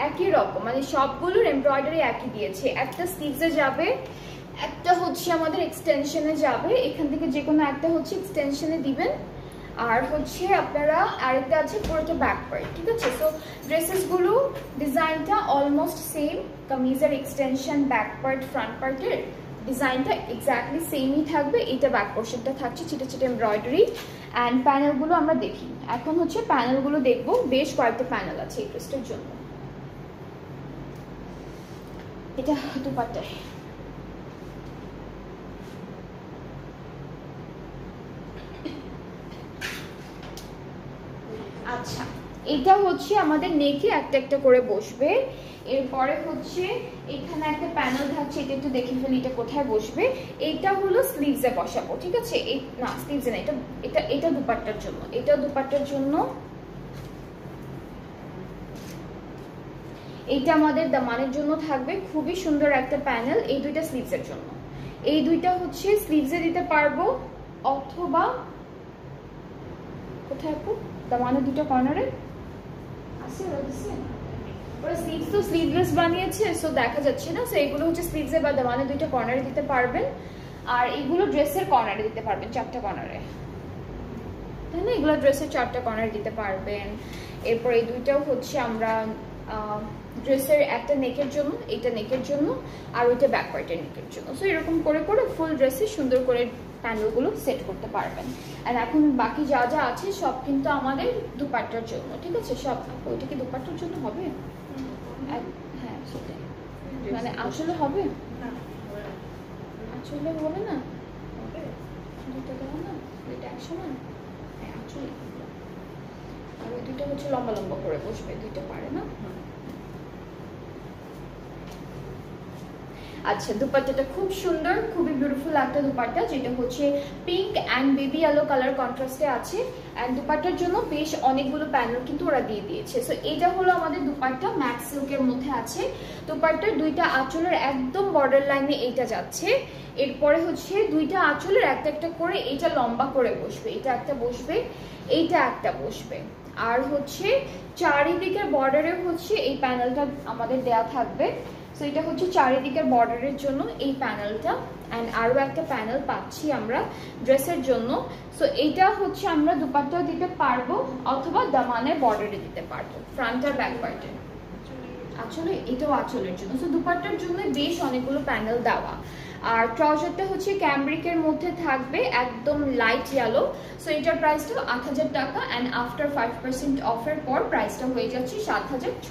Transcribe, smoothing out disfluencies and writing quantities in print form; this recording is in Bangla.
একই রকম, মানে সবগুলোর এমব্রয়ডারি একই দিয়েছে। একটা স্লিভসে যাবে, একটা হচ্ছে আমাদের এক্সটেনশনে যাবে, এখান থেকে যে কোনো একটা হচ্ছে এক্সটেনশনে দিবেন, আর হচ্ছে আপনারা আরেকটা আছে পুরোটা ব্যাক পার্ট, ঠিক আছে। সো ড্রেসেসগুলো ডিজাইনটা অলমোস্ট সেম, কামিজের এক্সটেনশন, ব্যাক পার্ট, ফ্রন্ট পার্টের ডিজাইনটা এক্স্যাক্টলি সেমই থাকবে। এটা ব্যাক পোর্শনটা থাকছে ছিটে ছিটে এমব্রয়ডারি। অ্যান্ড প্যানেলগুলো আমরা দেখি, এখন হচ্ছে প্যানেলগুলো দেখবো, বেশ কয়েকটা প্যানেল আছে এই ড্রেসটার জন্য। এটা দুপাট্টায়, আচ্ছা এটা হচ্ছে আমাদের নেকে একটা একটা করে বসবে। এরপরে হচ্ছে এখানে একটা প্যানেল থাকছে, এটা একটু দেখে ফেলি এটা কোথায় বসবে। এটা হলো স্লিভসে বসাবো, ঠিক আছে। এই না স্লিভসে না, এটা এটা এটা দুপাট্টার জন্য, এটা দুপাট্টার জন্য। এইটা আমাদের দামানের জন্য থাকবে, খুবই সুন্দর একটা প্যানেল। এই দুইটা স্লিভসের জন্য, এই দুইটা হচ্ছে স্লিভসে দিতে পারবো, অথবা কোথায় আপু দামানের দুটো কর্নারে আছে, ওরা স্লিভস তো স্লিভলেস বানিয়েছে, সো দেখা যাচ্ছে না। সো এগুলো হচ্ছে স্লিভসে বা দামানের দুইটা কর্নারে দিতে পারবেন, আর এগুলো ড্রেসের কর্নারে দিতে পারবেন, 4টা কর্নারে, তাই না। এগুলো ড্রেসের 4টা কর্নারে দিতে পারবেন। এরপর এই দুইটাও হচ্ছে আমরা ড্রেসের, একটা নেকের জন্য, এইটা নেকের জন্য, আর ওইটা ব্যাক পার্টের নেকের জন্য। সো এরকম করে করে ফুল ড্রেসে সুন্দর করে প্যানেলগুলো সেট করতে পারবেন। আর এখন বাকি যা যা আছে সব কিন্তু আমাদের দুপাট্টার জন্য, ঠিক আছে। সব ওইটা কি দুপাট্টার জন্য হবে? হ্যাঁ সেটাই, মানে আসলে হবে, আসলে হবে না, দুটো দেওয়া না, দুইটা একসমান, হ্যাঁ আসলে। আর ওই দুইটা হচ্ছে লম্বা লম্বা করে বসবে, দুইটা পারে না। আচ্ছা দুপাট্টাটা খুব সুন্দর, খুবই বিউটিফুল একটা দুপাট্টা, যেটা হচ্ছে pink and baby yellow colour কন্ট্রাস্টে আছে। অ্যান্ড দুপাট্টার জন্য বেশ অনেকগুলো প্যানেল কিন্তু ওরা দিয়ে দিয়েছে। সো এটা হলো আমাদের দুপাট্টা, ম্যাক্স সিল্কের মধ্যে আছে। দুপাট্টার দুইটা আঁচলের একদম বর্ডার লাইনে এইটা যাচ্ছে। এরপরে হচ্ছে দুইটা আঁচলের একটা একটা করে এইটা লম্বা করে বসবে, এটা একটা বসবে, এইটা একটা বসবে। আর হচ্ছে চারিদিকের বর্ডারে হচ্ছে এই প্যানেলটা আমাদের দেয়া থাকবে। সো এটা হচ্ছে চারিদিকের বর্ডারের জন্য এই প্যানেলটা। অ্যান্ড আরও একটা প্যানেল পাচ্ছি আমরা ড্রেসের জন্য। সো এইটা হচ্ছে আমরা দুপাট্টাও দিতে পারবো, অথবা দামানের বর্ডারে দিতে পারবো, ফ্রন্ট আর ব্যাক পার্টে। আসলে এটাও আঁচলের জন্য। সো দুপাট্টার জন্য বেশ অনেকগুলো প্যানেল দেওয়া। আর ট্রাউজারটা হচ্ছে ক্যামব্রিকের মধ্যে থাকবে, একদম লাইট ইয়েলো। সো এটার প্রাইসটা ৮,০০০ টাকা, অ্যান্ড আফটার 5% অফের পর প্রাইসটা হয়ে যাচ্ছে ৭,৬০০